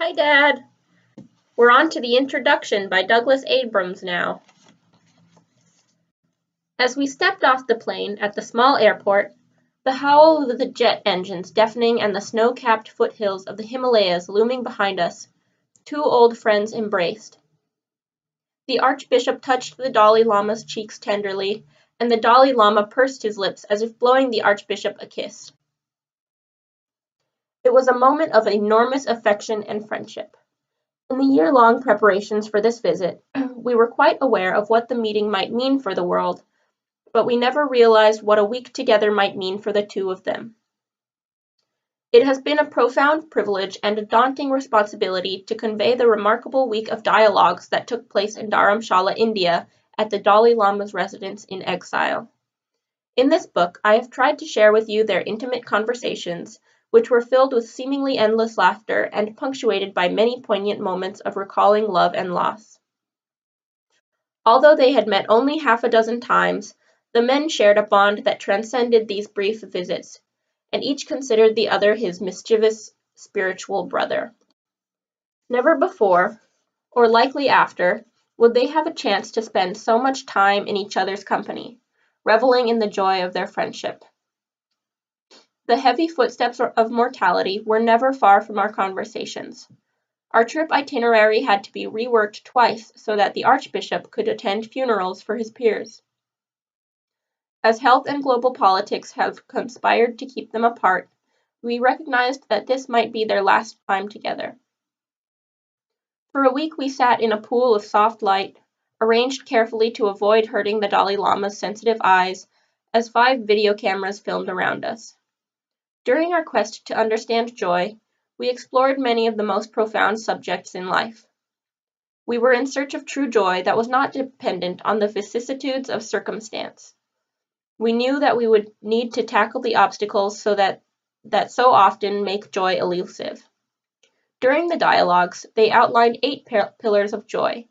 Hi, Dad. We're on to the introduction by Douglas Abrams now. As we stepped off the plane at the small airport, the howl of the jet engines deafening and the snow-capped foothills of the Himalayas looming behind us, two old friends embraced. The Archbishop touched the Dalai Lama's cheeks tenderly, and the Dalai Lama pursed his lips as if blowing the Archbishop a kiss. It was a moment of enormous affection and friendship. In the year-long preparations for this visit, we were quite aware of what the meeting might mean for the world, but we never realized what a week together might mean for the two of them. It has been a profound privilege and a daunting responsibility to convey the remarkable week of dialogues that took place in Dharamshala, India, at the Dalai Lama's residence in exile. In this book, I have tried to share with you their intimate conversations, which were filled with seemingly endless laughter and punctuated by many poignant moments of recalling love and loss. Although they had met only half a dozen times, the men shared a bond that transcended these brief visits, and each considered the other his mischievous spiritual brother. Never before, or likely after, would they have a chance to spend so much time in each other's company, reveling in the joy of their friendship. The heavy footsteps of mortality were never far from our conversations. Our trip itinerary had to be reworked twice so that the Archbishop could attend funerals for his peers. As health and global politics have conspired to keep them apart, we recognized that this might be their last time together. For a week we sat in a pool of soft light, arranged carefully to avoid hurting the Dalai Lama's sensitive eyes, as 5 video cameras filmed around us. During our quest to understand joy, we explored many of the most profound subjects in life. We were in search of true joy that was not dependent on the vicissitudes of circumstance. We knew that we would need to tackle the obstacles that so often make joy elusive. During the dialogues, they outlined 8 pillars of joy,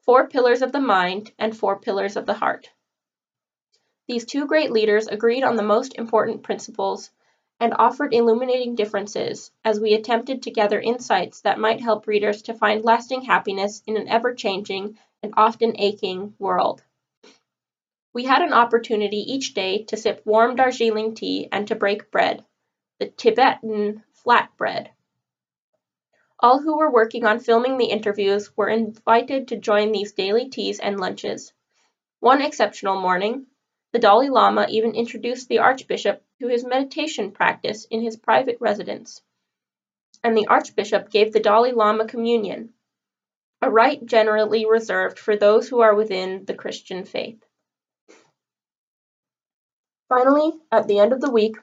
4 pillars of the mind, and 4 pillars of the heart. These two great leaders agreed on the most important principles and offered illuminating differences as we attempted to gather insights that might help readers to find lasting happiness in an ever-changing and often aching world. We had an opportunity each day to sip warm Darjeeling tea and to break bread, the Tibetan flat bread. All who were working on filming the interviews were invited to join these daily teas and lunches. One exceptional morning, the Dalai Lama even introduced the Archbishop to his meditation practice in his private residence, and the Archbishop gave the Dalai Lama communion, a rite generally reserved for those who are within the Christian faith. Finally, at the end of the week,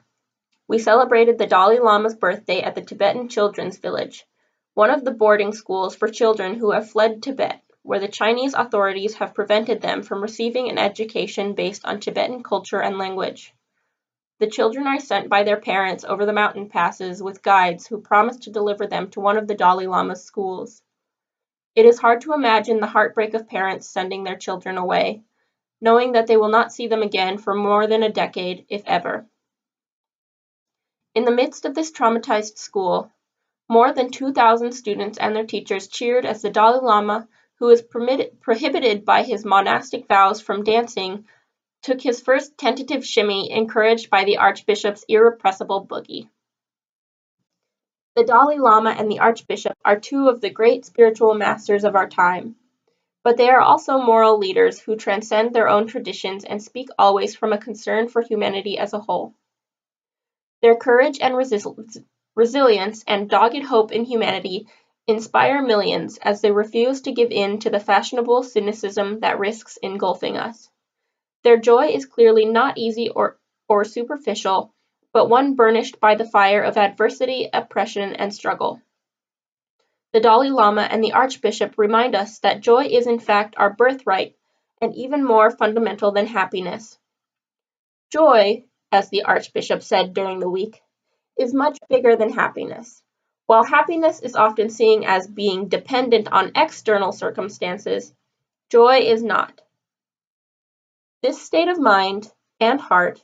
we celebrated the Dalai Lama's birthday at the Tibetan Children's Village, one of the boarding schools for children who have fled Tibet, where the Chinese authorities have prevented them from receiving an education based on Tibetan culture and language. The children are sent by their parents over the mountain passes with guides who promise to deliver them to one of the Dalai Lama's schools. It is hard to imagine the heartbreak of parents sending their children away, knowing that they will not see them again for more than a decade, if ever. In the midst of this traumatized school, more than 2,000 students and their teachers cheered as the Dalai Lama, who is prohibited by his monastic vows from dancing, took his first tentative shimmy, encouraged by the Archbishop's irrepressible boogie. The Dalai Lama and the Archbishop are two of the great spiritual masters of our time, but they are also moral leaders who transcend their own traditions and speak always from a concern for humanity as a whole. Their courage and resilience and dogged hope in humanity inspire millions as they refuse to give in to the fashionable cynicism that risks engulfing us. Their joy is clearly not easy or superficial, but one burnished by the fire of adversity, oppression, and struggle. The Dalai Lama and the Archbishop remind us that joy is in fact our birthright and even more fundamental than happiness. Joy, as the Archbishop said during the week, is much bigger than happiness. While happiness is often seen as being dependent on external circumstances, joy is not. This state of mind and heart,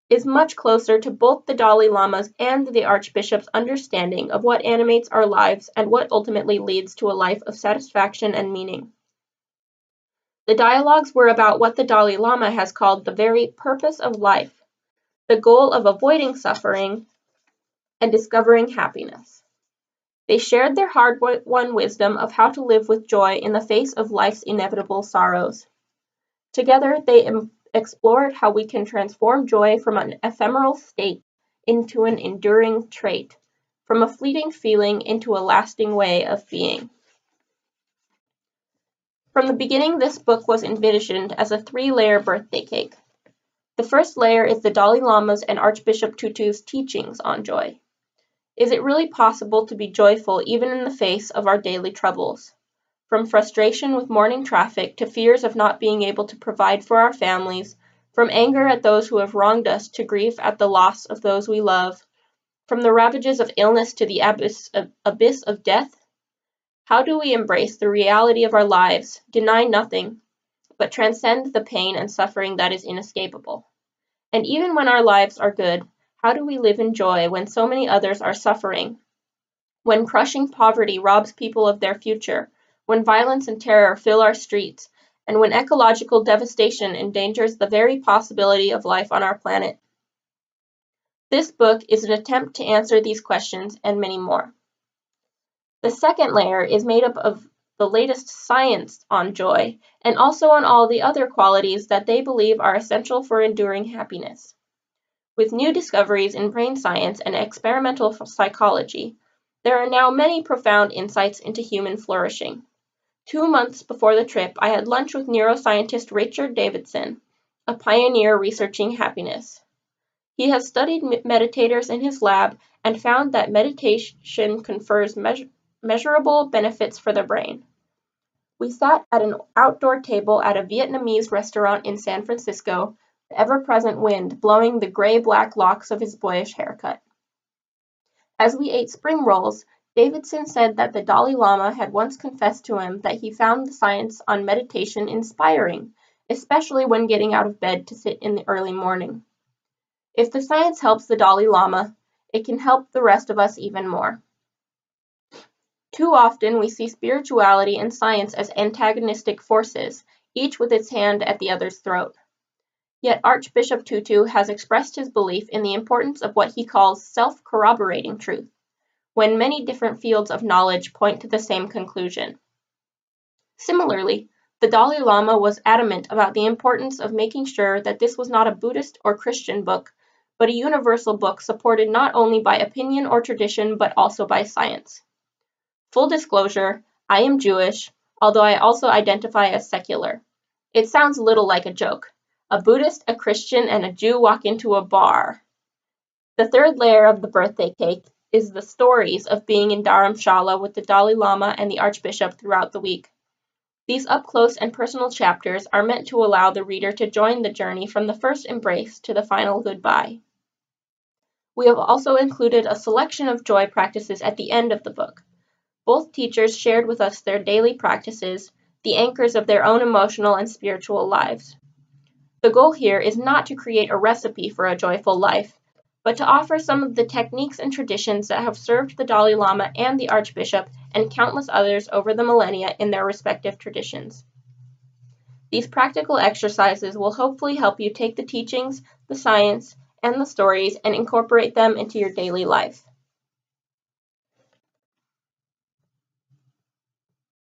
is much closer to both the Dalai Lama's and the Archbishop's understanding of what animates our lives and what ultimately leads to a life of satisfaction and meaning. The dialogues were about what the Dalai Lama has called the very purpose of life, the goal of avoiding suffering and discovering happiness. They shared their hard-won wisdom of how to live with joy in the face of life's inevitable sorrows. Together, they explored how we can transform joy from an ephemeral state into an enduring trait, from a fleeting feeling into a lasting way of being. From the beginning, this book was envisioned as a 3-layer birthday cake. The first layer is the Dalai Lama's and Archbishop Tutu's teachings on joy. Is it really possible to be joyful even in the face of our daily troubles? From frustration with morning traffic to fears of not being able to provide for our families, from anger at those who have wronged us to grief at the loss of those we love, from the ravages of illness to the abyss of death? How do we embrace the reality of our lives, deny nothing, but transcend the pain and suffering that is inescapable? And even when our lives are good, how do we live in joy when so many others are suffering? When crushing poverty robs people of their future, when violence and terror fill our streets, and when ecological devastation endangers the very possibility of life on our planet? This book is an attempt to answer these questions and many more. The second layer is made up of the latest science on joy, and also on all the other qualities that they believe are essential for enduring happiness. With new discoveries in brain science and experimental psychology, there are now many profound insights into human flourishing. 2 months before the trip, I had lunch with neuroscientist Richard Davidson, a pioneer researching happiness. He has studied meditators in his lab and found that meditation confers measurable benefits for the brain. We sat at an outdoor table at a Vietnamese restaurant in San Francisco, the ever-present wind blowing the gray-black locks of his boyish haircut. As we ate spring rolls, Davidson said that the Dalai Lama had once confessed to him that he found the science on meditation inspiring, especially when getting out of bed to sit in the early morning. If the science helps the Dalai Lama, it can help the rest of us even more. Too often we see spirituality and science as antagonistic forces, each with its hand at the other's throat. Yet Archbishop Tutu has expressed his belief in the importance of what he calls self-corroborating truth, when many different fields of knowledge point to the same conclusion. Similarly, the Dalai Lama was adamant about the importance of making sure that this was not a Buddhist or Christian book, but a universal book supported not only by opinion or tradition, but also by science. Full disclosure, I am Jewish, although I also identify as secular. It sounds a little like a joke. A Buddhist, a Christian, and a Jew walk into a bar. The third layer of the birthday cake is the stories of being in Dharamshala with the Dalai Lama and the Archbishop throughout the week. These up-close and personal chapters are meant to allow the reader to join the journey from the first embrace to the final goodbye. We have also included a selection of joy practices at the end of the book. Both teachers shared with us their daily practices, the anchors of their own emotional and spiritual lives. The goal here is not to create a recipe for a joyful life, but to offer some of the techniques and traditions that have served the Dalai Lama and the Archbishop and countless others over the millennia in their respective traditions. These practical exercises will hopefully help you take the teachings, the science, and the stories and incorporate them into your daily life.